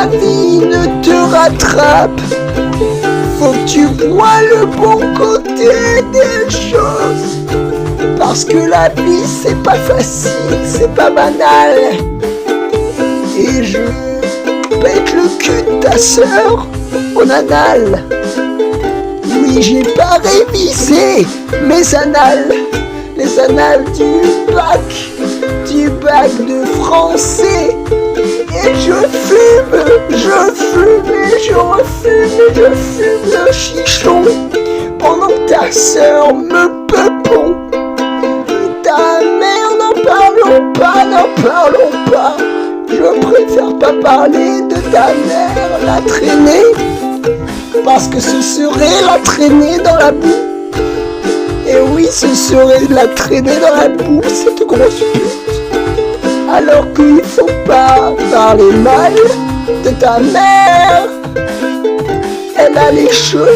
la vie ne te rattrape. Faut que tu vois le bon côté des choses. Parce que la vie c'est pas facile, c'est pas banal. Et je pète le cul de ta sœur au anal. Oui, j'ai pas révisé mes annales, les annales du bac de français. Et je fume et je fume le chichon pendant que ta sœur me peupon. Ta mère, n'en parlons pas. Je préfère pas parler de ta mère, la traîner, parce que ce serait la traîner dans la boue. Et oui, ce serait la traîner dans la boue, cette grosse pute. Alors qu'il faut pas parler mal de ta mère. Elle a les cheveux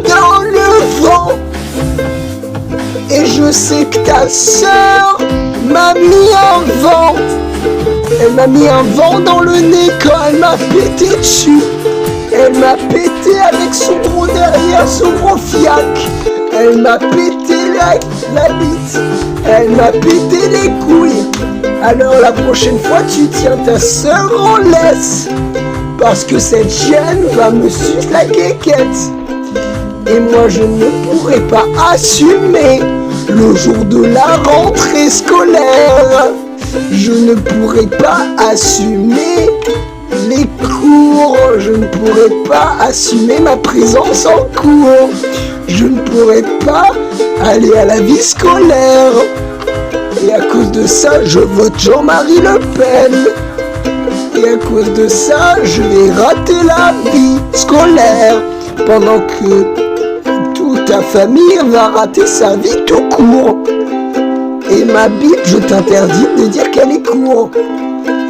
dans le vent. Et je sais que ta sœur m'a mis un vent. Elle m'a mis un vent dans le nez quand elle m'a pété dessus. Elle m'a pété avec son gros derrière, son gros fiac. Elle m'a pété la bite. Elle m'a pété les couilles. Alors la prochaine fois tu tiens ta sœur en laisse. Parce que cette chienne va me sucer la quéquette. Et moi je ne pourrai pas assumer le jour de la rentrée scolaire. Je ne pourrai pas assumer les cours. Je ne pourrai pas assumer ma présence en cours. Je ne pourrai pas aller à la vie scolaire. Et à cause de ça, je vote Jean-Marie Le Pen. Et à cause de ça, je vais rater la vie scolaire. Pendant que toute ta famille va rater sa vie tout court. Et ma bite, je t'interdis de dire qu'elle est courte.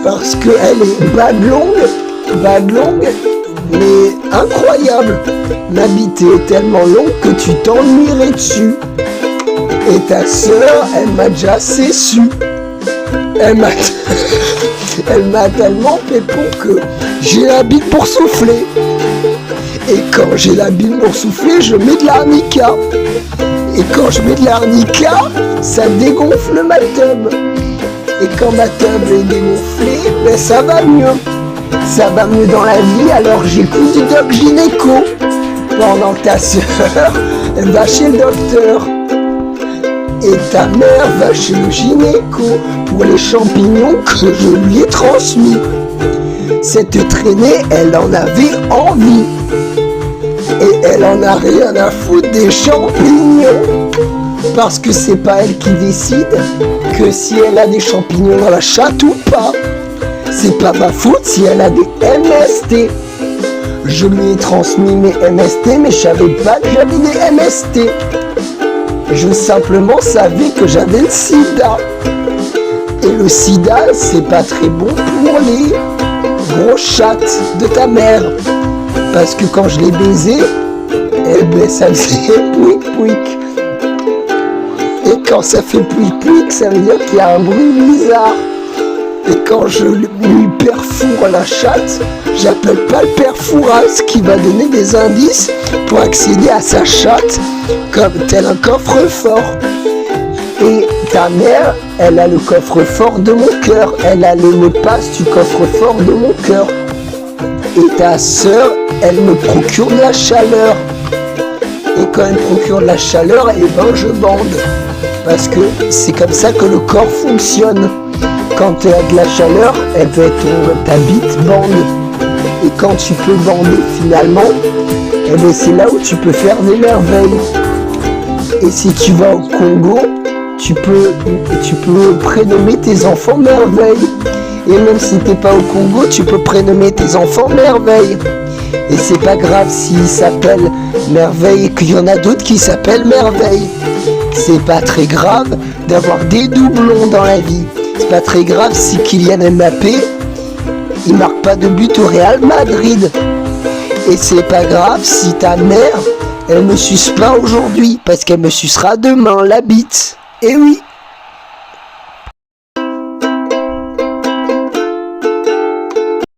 Parce qu'elle est bague longue, mais incroyable. Ma bite est tellement longue que tu t'ennuierais dessus. Et ta sœur, elle m'a déjà cessu. Elle m'a tellement pépon que j'ai la bite pour souffler. Et quand j'ai la bite pour souffler, je mets de l'arnica. Et quand je mets de l'arnica, ça dégonfle ma teub. Et quand ma teub est dégonflée, ben ça va mieux. Ça va mieux dans la vie, alors j'écoute du doc gynéco. Pendant que ta sœur, elle va chez le docteur. Et ta mère va chez le gynéco pour les champignons que je lui ai transmis. Cette traînée, elle en avait envie. Et elle en a rien à foutre des champignons. Parce que c'est pas elle qui décide que si elle a des champignons dans la chatte ou pas. C'est pas ma faute si elle a des MST. Je lui ai transmis mes MST, mais je savais pas que j'avais des MST. Je simplement savais que j'avais le sida. Et le sida, c'est pas très bon pour les gros chattes de ta mère. Parce que quand je l'ai baisé, eh ben ça faisait pouic pouic. Et quand ça fait pouic pouic, ça veut dire qu'il y a un bruit bizarre. Et quand je lui perfoure la chatte, j'appelle pas le perforas qui va donner des indices pour accéder à sa chatte comme tel un coffre-fort. Et ta mère, elle a le coffre-fort de mon cœur. Elle a les mots de passe du coffre-fort de mon cœur. Et ta sœur, elle me procure de la chaleur. Et quand elle me procure de la chaleur, eh ben je bande. Parce que c'est comme ça que le corps fonctionne. Quand tu as de la chaleur, eh ben ta bite bande. Et quand tu peux bander finalement, eh ben c'est là où tu peux faire des merveilles. Et si tu vas au Congo, tu peux prénommer tes enfants merveilles. Et même si t'es pas au Congo, tu peux prénommer tes enfants merveille. Et c'est pas grave s'ils s'appellent merveille et qu'il y en a d'autres qui s'appellent merveille. C'est pas très grave d'avoir des doublons dans la vie. C'est pas très grave si Kylian Mbappé il marque pas de but au Real Madrid. Et c'est pas grave si ta mère elle me suce pas aujourd'hui parce qu'elle me sucera demain la bite. Et oui.